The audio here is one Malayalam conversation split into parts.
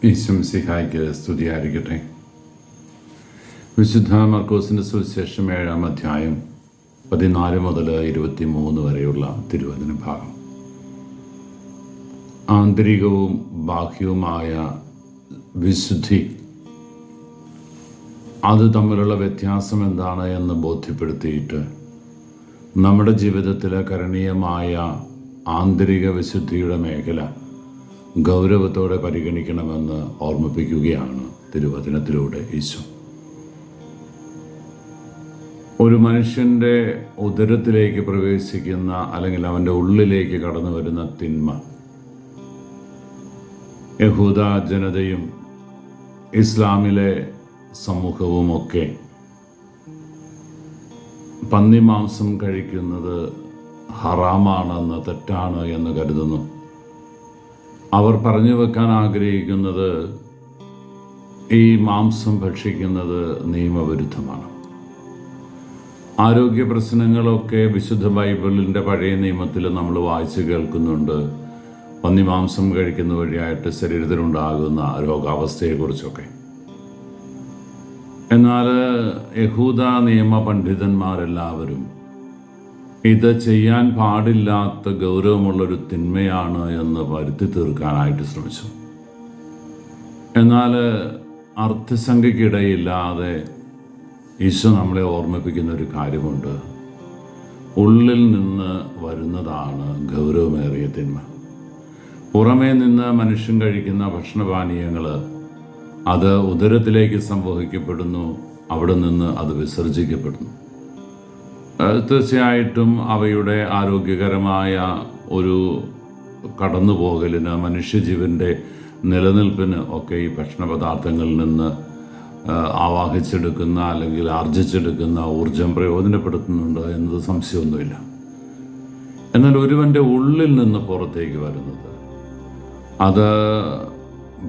ഈശോമിശിഹായ്ക്ക് സ്തുതിയായിരിക്കട്ടെ. വിശുദ്ധ മർക്കോസിൻ്റെ സുവിശേഷം 7-ാം അധ്യായം 14 മുതൽ 23 വരെയുള്ള തിരുവചന ഭാഗം. ആന്തരികവും ബാഹ്യവുമായ വിശുദ്ധി, അത് തമ്മിലുള്ള വ്യത്യാസം എന്താണ് എന്ന് ബോധ്യപ്പെടുത്തിയിട്ട് നമ്മുടെ ജീവിതത്തിലെ കരണീയമായ ആന്തരിക വിശുദ്ധിയുടെ മേഖല ഗൗരവത്തോടെ പരിഗണിക്കണമെന്ന് ഓർമ്മിപ്പിക്കുകയാണ് തിരുവചനത്തിലൂടെ ഈശോ. ഒരു മനുഷ്യൻ്റെ ഉദരത്തിലേക്ക് പ്രവേശിക്കുന്ന അല്ലെങ്കിൽ അവൻ്റെ ഉള്ളിലേക്ക് കടന്നു വരുന്ന തിന്മ, യഹൂദ ജനതയും ഇസ്ലാമിലെ സമൂഹവുമൊക്കെ പന്നിമാംസം കഴിക്കുന്നത് ഹറാമാണെന്ന്, തെറ്റാണ് എന്ന് കരുതുന്നു. അവർ പറഞ്ഞു വെക്കാൻ ആഗ്രഹിക്കുന്നത് ഈ മാംസം ഭക്ഷിക്കുന്നത് നിയമവിരുദ്ധമാണ്. ആരോഗ്യ പ്രശ്നങ്ങളൊക്കെ വിശുദ്ധ ബൈബിളിൻ്റെ പഴയ നിയമത്തിൽ നമ്മൾ വായിച്ച് കേൾക്കുന്നുണ്ട്. പന്നിമാംസം കഴിക്കുന്ന വഴിയായിട്ട് ശരീരത്തിലുണ്ടാകുന്ന രോഗാവസ്ഥയെക്കുറിച്ചൊക്കെ. എന്നാൽ യഹൂദ നിയമ പണ്ഡിതന്മാരെല്ലാവരും ഇത് ചെയ്യാൻ പാടില്ലാത്ത ഗൗരവമുള്ളൊരു തിന്മയാണ് എന്ന് വരുത്തി തീർക്കാനായിട്ട് ശ്രമിച്ചു. എന്നാൽ അർത്ഥശങ്കയ്ക്കിടയില്ലാതെ ഈശോ നമ്മളെ ഓർമ്മിപ്പിക്കുന്ന ഒരു കാര്യമുണ്ട്. ഉള്ളിൽ നിന്ന് വരുന്നതാണ് ഗൗരവമേറിയ തിന്മ. പുറമേ നിന്ന് മനുഷ്യൻ കഴിക്കുന്ന ഭക്ഷണപാനീയങ്ങൾ അത് ഉദരത്തിലേക്ക് സംവഹിക്കപ്പെടുന്നു, അവിടെ നിന്ന് അത് വിസർജിക്കപ്പെടുന്നു. തീർച്ചയായിട്ടും അവയുടെ ആരോഗ്യകരമായ ഒരു കടന്നുപോകലിന്, മനുഷ്യജീവൻ്റെ നിലനിൽപ്പിന് ഒക്കെ ഈ ഭക്ഷണ പദാർത്ഥങ്ങളിൽ നിന്ന് ആവാഹിച്ചെടുക്കുന്ന അല്ലെങ്കിൽ ആർജിച്ചെടുക്കുന്ന ഊർജം പ്രയോജനപ്പെടുത്തുന്നുണ്ട് എന്നത് സംശയമൊന്നുമില്ല. എന്നാൽ ഒരുവൻ്റെ ഉള്ളിൽ നിന്ന് പുറത്തേക്ക് വരുന്നത്, അത്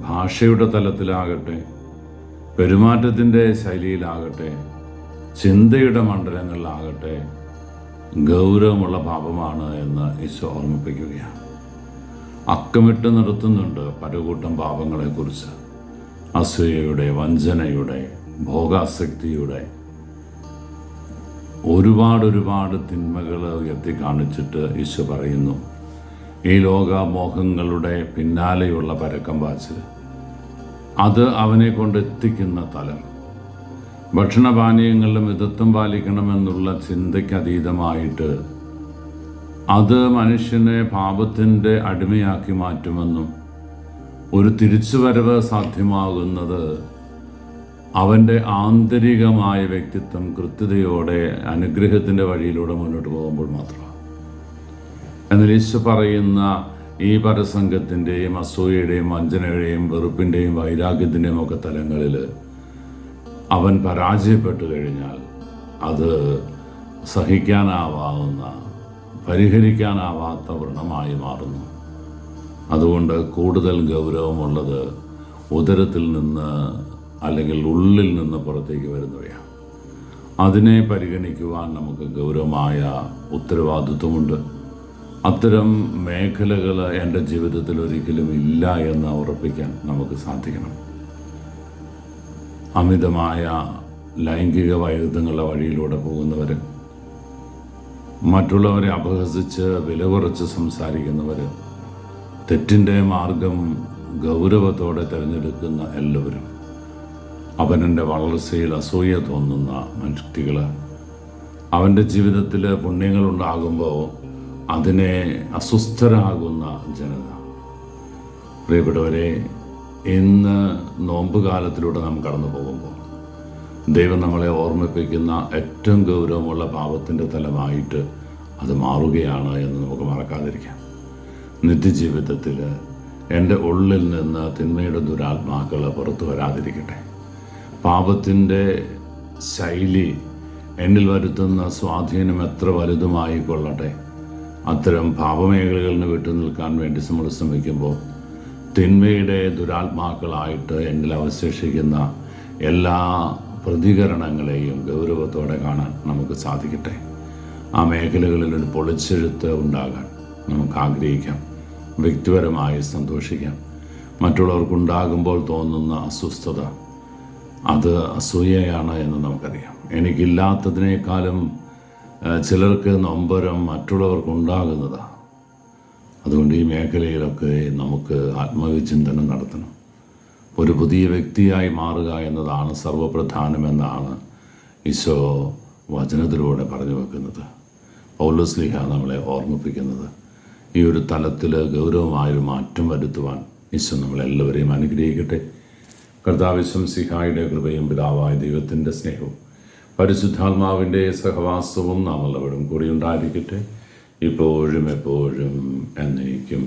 ഭാഷയുടെ തലത്തിലാകട്ടെ, പെരുമാറ്റത്തിൻ്റെ ശൈലിയിലാകട്ടെ, ചിന്തയുടെ മണ്ഡലങ്ങളിലാകട്ടെ, ഗൗരവമുള്ള പാപമാണ് എന്ന് ഈശോ ഓർമ്മിപ്പിക്കുകയാണ്. അക്കമിട്ട് നിർത്തുന്നുണ്ട് പലകൂട്ടം പാപങ്ങളെക്കുറിച്ച്. അസൂയയുടെ, വഞ്ചനയുടെ, ഭോഗാസക്തിയുടെ ഒരുപാട് തിന്മകൾ ഉയർത്തി കാണിച്ചിട്ട് ഈശോ പറയുന്നു, ഈ ലോകമോഹങ്ങളുടെ പിന്നാലെയുള്ള പരക്കം പാച്ചിൽ, അത് അവനെ കൊണ്ടെത്തിക്കുന്ന തലം, ഭക്ഷണപാനീയങ്ങളിലും മിതത്വം പാലിക്കണമെന്നുള്ള ചിന്തയ്ക്ക് അതീതമായിട്ട് അത് മനുഷ്യനെ പാപത്തിൻ്റെ അടിമയാക്കി മാറ്റുമെന്നും ഒരു തിരിച്ചുവരവ് സാധ്യമാകുന്നത് അവൻ്റെ ആന്തരികമായ വ്യക്തിത്വം കൃത്യതയോടെ അനുഗ്രഹത്തിൻ്റെ വഴിയിലൂടെ മുന്നോട്ട് പോകുമ്പോൾ മാത്രമാണ്. എന്നാൽ ഈശോ പറയുന്ന ഈ പരസംഗത്തിൻ്റെയും അസൂയയുടെയും വഞ്ചനയുടെയും വെറുപ്പിൻ്റെയും വൈരാഗ്യത്തിൻ്റെയും ഒക്കെ തലങ്ങളിൽ അവൻ പരാജയപ്പെട്ടു കഴിഞ്ഞാൽ അത് സഹിക്കാനാവാവുന്ന, പരിഹരിക്കാനാവാത്ത വ്രണമായി മാറുന്നു. അതുകൊണ്ട് കൂടുതൽ ഗൗരവമുള്ളത് ഉദരത്തിൽ നിന്ന് അല്ലെങ്കിൽ ഉള്ളിൽ നിന്ന് പുറത്തേക്ക് വരുന്നവയാണ്. അതിനെ പരിഗണിക്കുവാൻ നമുക്ക് ഗൗരവമായ ഉത്തരവാദിത്വമുണ്ട്. അത്തരം മേഖലകൾ എൻ്റെ ജീവിതത്തിൽ ഒരിക്കലും ഇല്ല എന്ന് ഉറപ്പിക്കാൻ നമുക്ക് സാധിക്കണം. അമിതമായ ലൈംഗിക വൈരുദ്ധ്യങ്ങളുടെ വഴിയിലൂടെ പോകുന്നവർ, മറ്റുള്ളവരെ അപഹസിച്ച് വില കുറച്ച് സംസാരിക്കുന്നവർ, തെറ്റിൻ്റെ മാർഗം ഗൗരവത്തോടെ തിരഞ്ഞെടുക്കുന്ന എല്ലാവരും, അവൻ്റെ വളർച്ചയിൽ അസൂയ തോന്നുന്ന വ്യക്തികൾ, അവൻ്റെ ജീവിതത്തിൽ പുണ്യങ്ങളുണ്ടാകുമ്പോൾ അതിനെ അസ്വസ്ഥരാകുന്ന ജനത. പ്രിയപ്പെട്ടവരെ, ഇന്ന് നോമ്പ് കാലത്തിലൂടെ നാം കടന്നു പോകുമ്പോൾ ദൈവം നമ്മളെ ഓർമ്മിപ്പിക്കുന്ന ഏറ്റവും ഗൗരവമുള്ള പാപത്തിൻ്റെ തലമായിട്ട് അത് മാറുകയാണ് എന്ന് നമുക്ക് മറക്കാതിരിക്കാം. നിത്യജീവിതത്തിൽ എൻ്റെ ഉള്ളിൽ നിന്ന് തിന്മയുടെ ദുരാത്മാക്കൾ പുറത്തു വരാതിരിക്കട്ടെ. പാപത്തിൻ്റെ ശൈലി എന്നിൽ വരുത്തുന്ന സ്വാധീനം എത്ര വലുതുമായിക്കൊള്ളട്ടെ, അത്തരം പാപമേഖലകളിൽ നിന്ന് വിട്ടു നിൽക്കാൻ വേണ്ടി നമ്മൾ ശ്രമിക്കുമ്പോൾ തിന്മയുടെ ദുരാത്മാക്കളായിട്ട് എന്നിൽ അവശേഷിക്കുന്ന എല്ലാ പ്രതികരണങ്ങളെയും ഗൗരവത്തോടെ കാണാൻ നമുക്ക് സാധിക്കട്ടെ. ആ മേഖലകളിൽ ഒരു പൊളിച്ചെഴുത്ത് ഉണ്ടാകാൻ നമുക്ക് ആഗ്രഹിക്കാം. വ്യക്തിപരമായി സന്തോഷിക്കാം. മറ്റുള്ളവർക്കുണ്ടാകുമ്പോൾ തോന്നുന്ന അസ്വസ്ഥത, അത് അസൂയയാണ് എന്ന് നമുക്കറിയാം. എനിക്കില്ലാത്തതിനേക്കാളും ചിലർക്ക് നൊമ്പരം മറ്റുള്ളവർക്കുണ്ടാകുന്നതാണ്. അതുകൊണ്ട് ഈ മേഖലയിലൊക്കെ നമുക്ക് ആത്മവിചിന്തനം നടത്തണം. ഒരു പുതിയ വ്യക്തിയായി മാറുക എന്നതാണ് സർവപ്രധാനമെന്നാണ് ഈശോ വചനത്തിലൂടെ പറഞ്ഞു വെക്കുന്നത്. പൗലോസ്ലീഹ നമ്മളെ ഓർമ്മിപ്പിക്കുന്നത്. ഈ ഒരു തലത്തിൽ ഗൗരവമായൊരു മാറ്റം വരുത്തുവാൻ ഈശോ നമ്മളെല്ലാവരെയും അനുഗ്രഹിക്കട്ടെ. കർത്താവ് മിശിഹായുടെ കൃപയും പിതാവായ ദൈവത്തിൻ്റെ സ്നേഹവും പരിശുദ്ധാത്മാവിൻ്റെ സഹവാസവും നാം എല്ലാവരും കൂടി ഉണ്ടായിരിക്കട്ടെ, ഇപ്പോഴും എപ്പോഴും എന്നേക്കും.